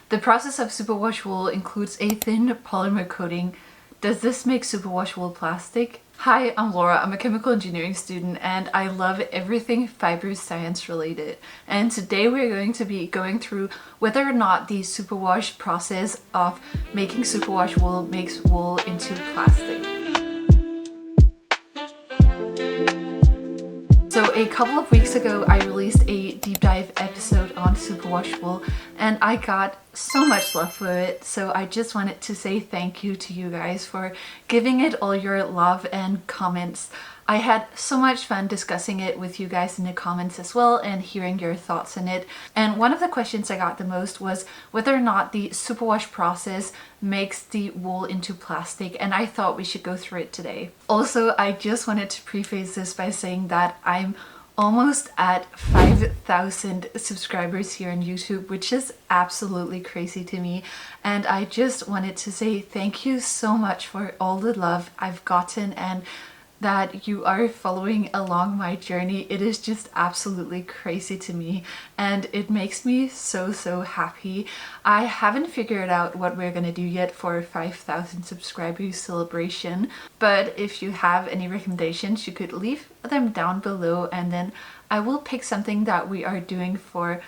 The process of superwash wool includes a thin polymer coating. Does this make superwash wool plastic? Hi, I'm Laura. I'm a chemical engineering student and I love everything fiber science related. And today we're going to be going through whether or not the superwash process of making superwash wool makes wool into plastic. So a couple of weeks ago I released a deep dive episode on superwash wool and I got so much love for it, so I just wanted to say thank you to you guys for giving it all your love and comments. I had so much fun discussing it with you guys in the comments as well and hearing your thoughts on it. And one of the questions I got the most was whether or not the superwash process makes the wool into plastic, and I thought we should go through it today. Also, I just wanted to preface this by saying that I'm almost at 5,000 subscribers here on YouTube, which is absolutely crazy to me. And I just wanted to say thank you so much for all the love I've gotten and that you are following along my journey. It is just absolutely crazy to me and it makes me so happy. I haven't figured out what we're gonna do yet for 5,000 subscribers celebration, but if you have any recommendations you could leave them down below and then I will pick something that we are doing for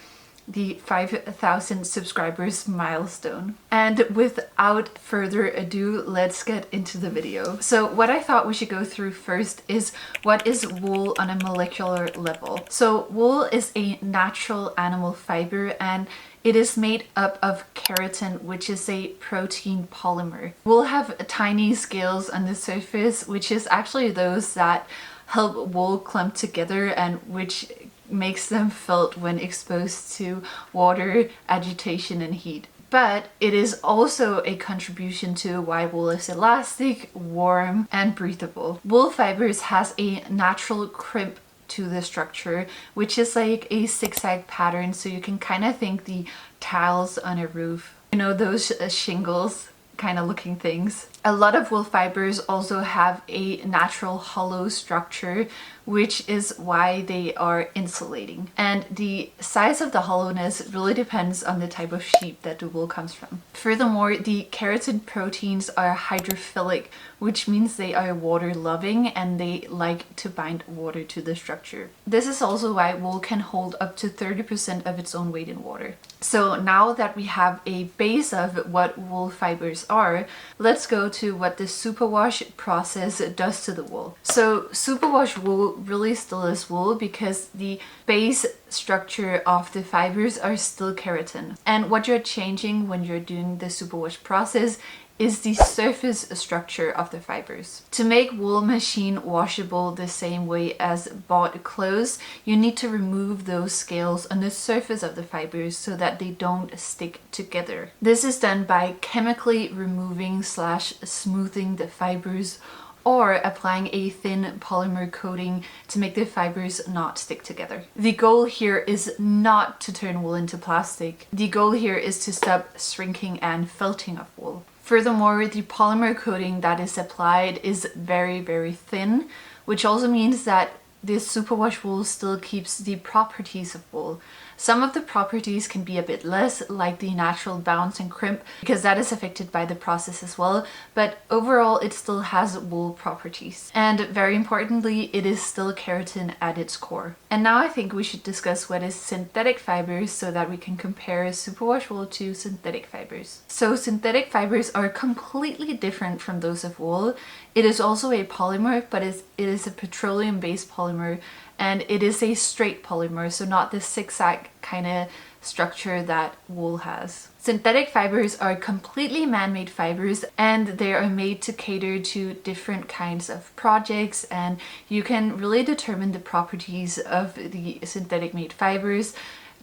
the 5,000 subscribers milestone. And without further ado, let's get into the video. So what I thought we should go through first is what is wool on a molecular level. So wool is a natural animal fiber and it is made up of keratin, which is a protein polymer. Wool have tiny scales on the surface, which is actually those that help wool clump together and which makes them felt when exposed to water, agitation and heat. But it is also a contribution to why wool is elastic, warm and breathable. Wool fibers has a natural crimp to the structure, which is like a zigzag pattern, so you can kind of think the tiles on a roof. You know, those shingles kind of looking things. A lot of wool fibers also have a natural hollow structure, which is why they are insulating. And the size of the hollowness really depends on the type of sheep that the wool comes from. Furthermore, the keratin proteins are hydrophilic, which means they are water loving and they like to bind water to the structure. This is also why wool can hold up to 30% of its own weight in water. So now that we have a base of what wool fibers are, let's go to what the superwash process does to the wool. So superwash wool really still is wool because the base structure of the fibers are still keratin. And what you're changing when you're doing the superwash process is the surface structure of the fibers. To make wool machine washable the same way as bought clothes, you need to remove those scales on the surface of the fibers so that they don't stick together. This is done by chemically removing / smoothing the fibers or applying a thin polymer coating to make the fibers not stick together. The goal here is not to turn wool into plastic. The goal here is to stop shrinking and felting of wool. Furthermore, the polymer coating that is applied is very thin, which also means that this superwash wool still keeps the properties of wool. Some of the properties can be a bit less, like the natural bounce and crimp, because that is affected by the process as well, but overall it still has wool properties. And very importantly, it is still keratin at its core. And now I think we should discuss what is synthetic fibers so that we can compare superwash wool to synthetic fibers. So synthetic fibers are completely different from those of wool. It is also a polymer, but it is a petroleum-based polymer, and it is a straight polymer, so not the zigzag kind of structure that wool has. Synthetic fibers are completely man-made fibers and they are made to cater to different kinds of projects, and you can really determine the properties of the synthetic made fibers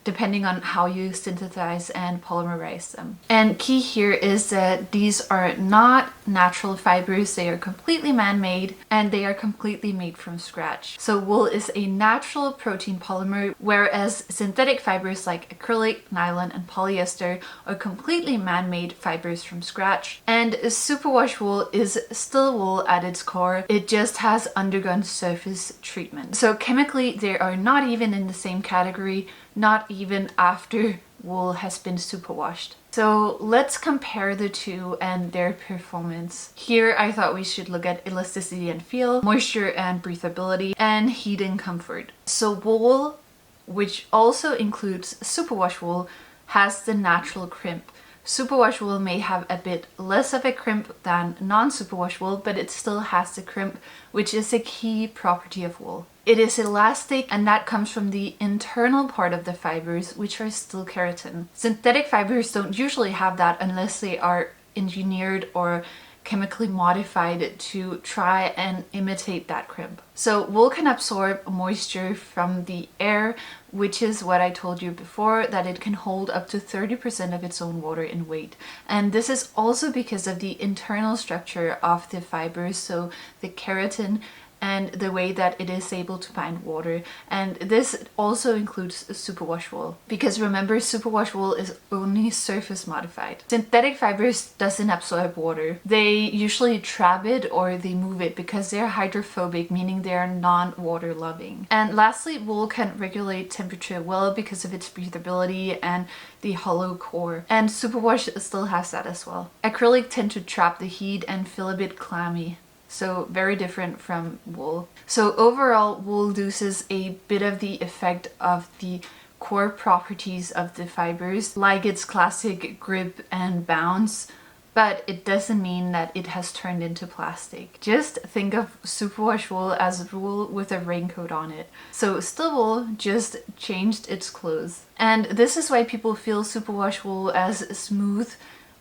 depending on how you synthesize and polymerize them. And key here is that these are not natural fibers, they are completely man-made and they are completely made from scratch. So wool is a natural protein polymer, whereas synthetic fibers like acrylic, nylon and polyester are completely man-made fibers from scratch. And superwash wool is still wool at its core, it just has undergone surface treatment. So chemically they are not even in the same category, not even after wool has been superwashed. So let's compare the two and their performance. Here I thought we should look at elasticity and feel, moisture and breathability, and heat and comfort. So wool, which also includes superwash wool, has the natural crimp. Superwash wool may have a bit less of a crimp than non-superwash wool, but it still has the crimp, which is a key property of wool. It is elastic, and that comes from the internal part of the fibers, which are still keratin. Synthetic fibers don't usually have that unless they are engineered or chemically modified to try and imitate that crimp. So wool can absorb moisture from the air, which is what I told you before, that it can hold up to 30% of its own water in weight. And this is also because of the internal structure of the fibers, so the keratin and the way that it is able to bind water. And this also includes superwash wool, because remember, superwash wool is only surface modified. Synthetic fibers doesn't absorb water. They usually trap it or they move it because they're hydrophobic, meaning they're non-water loving. And lastly, wool can regulate temperature well because of its breathability and the hollow core. And superwash still has that as well. Acrylic tend to trap the heat and feel a bit clammy. So very different from wool. So overall, wool loses a bit of the effect of the core properties of the fibers, like its classic grip and bounce, but it doesn't mean that it has turned into plastic. Just think of superwash wool as wool with a raincoat on it. So still wool, just changed its clothes. And this is why people feel superwash wool as smooth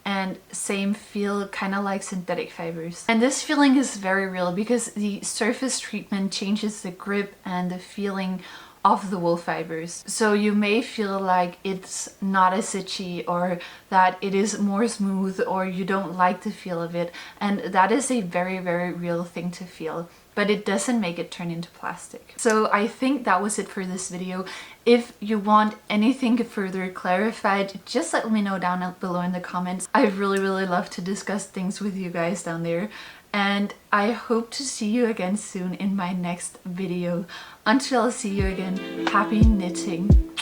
and same feel, kind of like synthetic fibers. And this feeling is very real because the surface treatment changes the grip and the feeling of the wool fibers. So you may feel like it's not as itchy, or that it is more smooth, or you don't like the feel of it. And that is a very, very real thing to feel, but it doesn't make it turn into plastic. So I think that was it for this video. If you want anything further clarified, just let me know down below in the comments. I really love to discuss things with you guys down there. And I hope to see you again soon in my next video. Until I see you again, happy knitting!